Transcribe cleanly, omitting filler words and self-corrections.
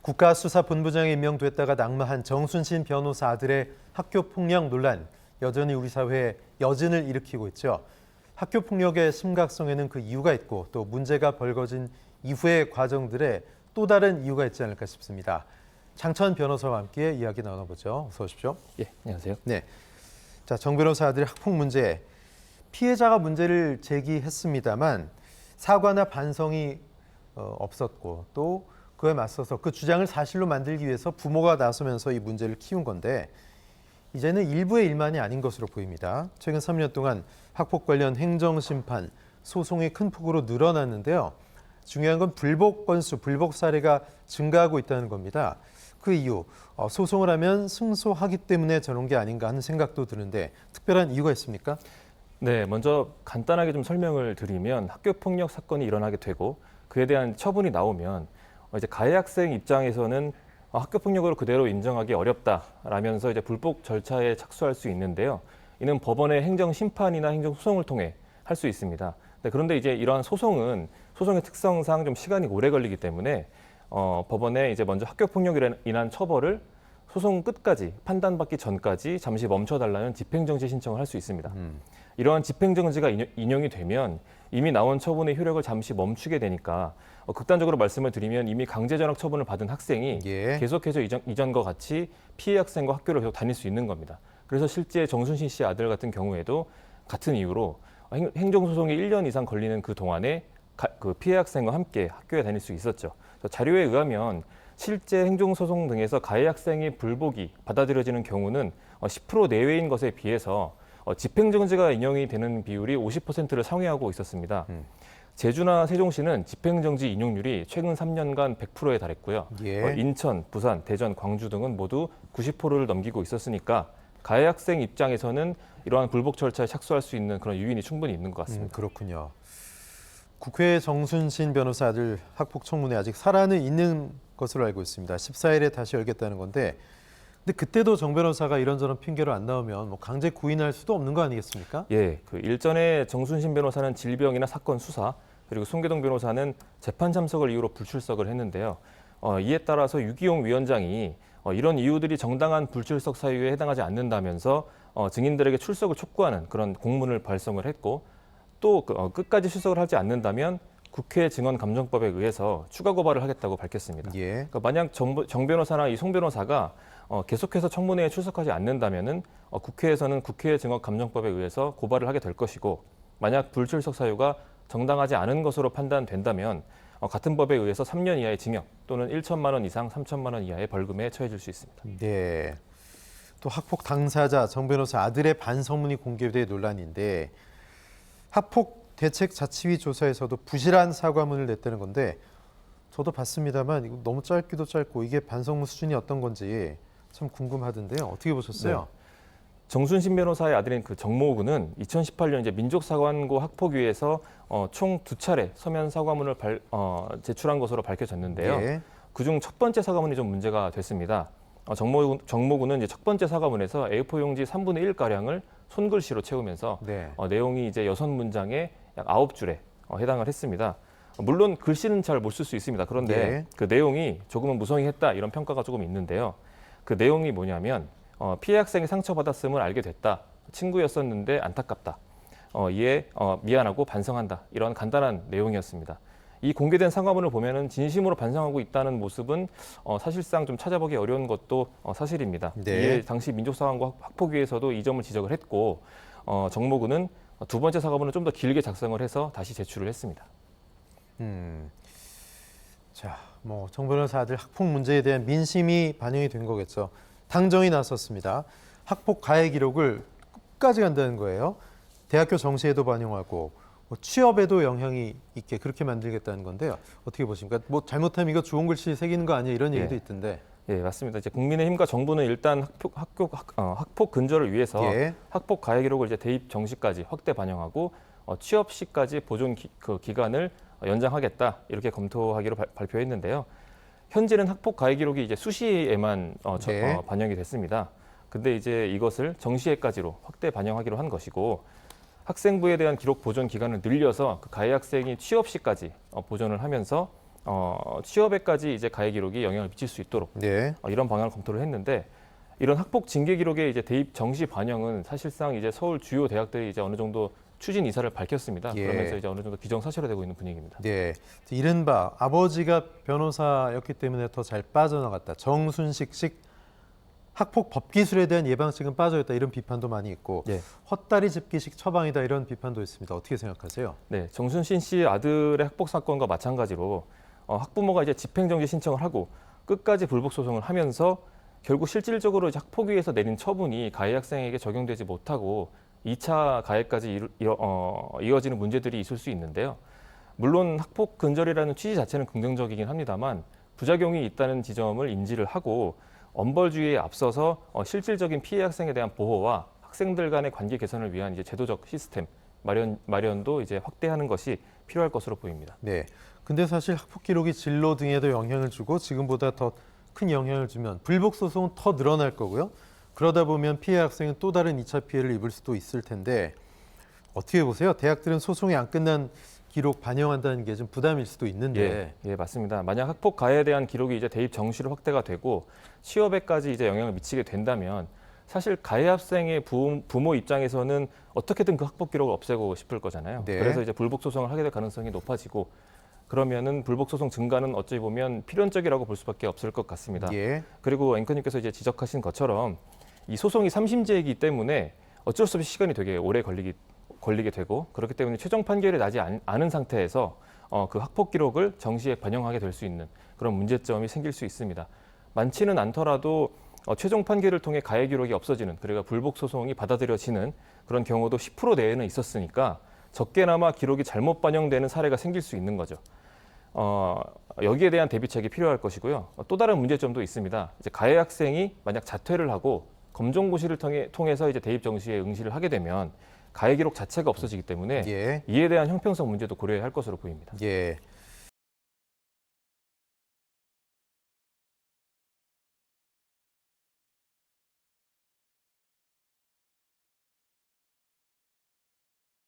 국가수사본부장에 임명됐다가 낙마한 정순신 변호사 아들의 학교폭력 논란, 여전히 우리 사회에 여진을 일으키고 있죠. 학교폭력의 심각성에는 그 이유가 있고 또 문제가 벌어진 이후의 과정들에 또 다른 이유가 있지 않을까 싶습니다. 장천 변호사와 함께 이야기 나눠보죠. 어서 오십시오. 예, 안녕하세요. 네, 자, 정 변호사 아들의 학폭 문제, 피해자가 문제를 제기했습니다만 사과나 반성이 없었고 또 그에 맞서서 그 주장을 사실로 만들기 위해서 부모가 나서면서 이 문제를 키운 건데 이제는 일부의 일만이 아닌 것으로 보입니다. 최근 3년 동안 학폭 관련 행정심판, 소송이 큰 폭으로 늘어났는데요. 중요한 건 불복 건수, 불복 사례가 증가하고 있다는 겁니다. 그 이유, 소송을 하면 승소하기 때문에 저런 게 아닌가 하는 생각도 드는데 특별한 이유가 있습니까? 네, 먼저 간단하게 좀 설명을 드리면 학교폭력 사건이 일어나게 되고 그에 대한 처분이 나오면 이제 가해 학생 입장에서는 학교폭력으로 그대로 인정하기 어렵다라면서 이제 불복 절차에 착수할 수 있는데요. 이는 법원의 행정심판이나 행정소송을 통해 할 수 있습니다. 네, 그런데 이제 이러한 소송의 특성상 좀 시간이 오래 걸리기 때문에 법원에 이제 먼저 학교폭력으로 인한 처벌을 소송 끝까지 판단받기 전까지 잠시 멈춰달라는 집행정지 신청을 할 수 있습니다. 이러한 집행정지가 인용이 되면 이미 나온 처분의 효력을 잠시 멈추게 되니까 극단적으로 말씀을 드리면 이미 강제전학 처분을 받은 학생이 계속해서 이전과 같이 피해 학생과 학교를 계속 다닐 수 있는 겁니다. 그래서 실제 정순신 씨 아들 같은 경우에도 같은 이유로 행정소송이 1년 이상 걸리는 그 동안에 그 피해 학생과 함께 학교에 다닐 수 있었죠. 자료에 의하면 실제 행정소송 등에서 가해 학생의 불복이 받아들여지는 경우는 10% 내외인 것에 비해서 집행정지가 인용이 되는 비율이 50%를 상회하고 있었습니다. 제주나 세종시는 집행정지 인용률이 최근 3년간 100%에 달했고요. 인천, 부산, 대전, 광주 등은 모두 90%를 넘기고 있었으니까 가해 학생 입장에서는 이러한 불복 절차에 착수할 수 있는 그런 유인이 충분히 있는 것 같습니다. 그렇군요. 국회 정순신 변호사 아들 학폭 청문회 아직 살아는 있는 것으로 알고 있습니다. 14일에 다시 열겠다는 건데 근데 그때도 정 변호사가 이런저런 핑계로 안 나오면 뭐 강제 구인할 수도 없는 거 아니겠습니까? 예, 그 일전에 정순신 변호사는 질병이나 사건 수사, 그리고 송계동 변호사는 재판 참석을 이유로 불출석을 했는데요. 이에 따라서 유기용 위원장이 이런 이유들이 정당한 불출석 사유에 해당하지 않는다면서 증인들에게 출석을 촉구하는 그런 공문을 발송을 했고 또 끝까지 출석을 하지 않는다면 국회 증언감정법에 의해서 추가 고발을 하겠다고 밝혔습니다. 그러니까 만약 정 변호사나 이 송 변호사가 계속해서 청문회에 출석하지 않는다면은 국회에서는 국회 증언감정법에 의해서 고발을 하게 될 것이고 만약 불출석 사유가 정당하지 않은 것으로 판단된다면 같은 법에 의해서 3년 이하의 징역 또는 1천만 원 이상 3천만 원 이하의 벌금에 처해질 수 있습니다. 네. 또 학폭 당사자 정 변호사 아들의 반성문이 공개된 논란인데 학폭 대책자치위 조사에서도 부실한 사과문을 냈다는 건데 저도 봤습니다만 이거 너무 짧기도 짧고 이게 반성문 수준이 어떤 건지 참 궁금하던데요. 어떻게 보셨어요? 네. 정순신 변호사의 아들인 그 정모 군은 2018년 이제 민족사관고 학폭위에서 총 2차례 서면 사과문을 제출한 것으로 밝혀졌는데요. 그중 첫 번째 사과문이 좀 문제가 됐습니다. 정모 군은 이제 첫 번째 사과문에서 A4 용지 3분의 1 가량을 손글씨로 채우면서 내용이 이제 6문장에 약 9줄에 해당을 했습니다. 물론 글씨는 잘 못 쓸 수 있습니다. 그런데 그 내용이 조금은 무성의했다 이런 평가가 조금 있는데요. 그 내용이 뭐냐면 피해 학생이 상처받았음을 알게 됐다. 친구였었는데 안타깝다. 이에 미안하고 반성한다. 이런 간단한 내용이었습니다. 이 공개된 사과문을 보면은 진심으로 반성하고 있다는 모습은 사실상 좀 찾아보기 어려운 것도 사실입니다. 이에 당시 민족사관고 학폭위에서도 이 점을 지적을 했고 정모군은 두 번째 사과문을 좀 더 길게 작성을 해서 다시 제출을 했습니다. 자, 뭐 정 변호사 아들 학폭 문제에 대한 민심이 반영이 된 거겠죠. 당정이 나섰습니다. 학폭 가해 기록을 끝까지 간다는 거예요. 대학교 정시에도 반영하고 취업에도 영향이 있게 그렇게 만들겠다는 건데요. 어떻게 보십니까? 뭐 잘못하면 이거 좋은 글씨 새기는 거 아니에요? 이런 얘기도 있던데. 예, 맞습니다. 이제 국민의힘과 정부는 일단 학폭 근절을 위해서 학폭 가해 기록을 이제 대입 정시까지 확대 반영하고 취업 시까지 보존 기간을 연장하겠다 이렇게 검토하기로 발표했는데요. 현재는 학폭 가해 기록이 이제 수시에만 반영이 됐습니다. 근데 이제 이것을 정시에까지로 확대 반영하기로 한 것이고 학생부에 대한 기록 보존 기간을 늘려서 그 가해 학생이 취업 시까지 보존을 하면서 취업에까지 이제 가해 기록이 영향을 미칠 수 있도록 네. 이런 방향을 검토를 했는데 이런 학폭 징계 기록의 이제 대입 정시 반영은 사실상 이제 서울 주요 대학들이 이제 어느 정도 추진 이사를 밝혔습니다. 예. 그러면서 이제 어느 정도 기정사실화되고 있는 분위기입니다. 네. 이른바 아버지가 변호사였기 때문에 더 잘 빠져나갔다. 정순식식 학폭 법기술에 대한 예방책은 빠져있다. 이런 비판도 많이 있고 예. 헛다리 짚기식 처방이다. 이런 비판도 있습니다. 어떻게 생각하세요? 네, 정순신 씨 아들의 학폭 사건과 마찬가지로 학부모가 이제 집행정지 신청을 하고 끝까지 불복 소송을 하면서 결국 실질적으로 이제 학폭위에서 내린 처분이 가해 학생에게 적용되지 못하고 2차 가해까지 이어지는 문제들이 있을 수 있는데요. 물론 학폭 근절이라는 취지 자체는 긍정적이긴 합니다만 부작용이 있다는 지점을 인지를 하고 엄벌주의에 앞서서 실질적인 피해 학생에 대한 보호와 학생들 간의 관계 개선을 위한 이제 제도적 시스템 마련도 이제 확대하는 것이 필요할 것으로 보입니다. 네. 근데 사실 학폭 기록이 진로 등에도 영향을 주고 지금보다 더 큰 영향을 주면 불복 소송은 더 늘어날 거고요. 그러다 보면 피해 학생은 또 다른 2차 피해를 입을 수도 있을 텐데 어떻게 보세요? 대학들은 소송이 안 끝난 기록 반영한다는 게 좀 부담일 수도 있는데. 예, 맞습니다. 만약 학폭 가해에 대한 기록이 이제 대입 정시로 확대가 되고 취업에까지 이제 영향을 미치게 된다면 사실 가해 학생의 부모 입장에서는 어떻게든 그 학폭 기록을 없애고 싶을 거잖아요. 네. 그래서 이제 불복 소송을 하게 될 가능성이 높아지고 그러면은 불복 소송 증가는 어찌 보면 필연적이라고 볼 수밖에 없을 것 같습니다. 예. 그리고 앵커님께서 이제 지적하신 것처럼 이 소송이 3심제이기 때문에 어쩔 수 없이 시간이 되게 오래 걸리게 되고 그렇기 때문에 최종 판결이 나지 않은 상태에서 그 학폭 기록을 정시에 반영하게 될 수 있는 그런 문제점이 생길 수 있습니다. 많지는 않더라도 최종 판결을 통해 가해 기록이 없어지는 그러니까 불복 소송이 받아들여지는 그런 경우도 10% 내에는 있었으니까 적게나마 기록이 잘못 반영되는 사례가 생길 수 있는 거죠. 여기에 대한 대비책이 필요할 것이고요. 또 다른 문제점도 있습니다. 이제 가해 학생이 만약 자퇴를 하고 검정고시를 통해서 이제 대입 정시에 응시를 하게 되면 가해 기록 자체가 없어지기 때문에 예. 이에 대한 형평성 문제도 고려해야 할 것으로 보입니다. 예.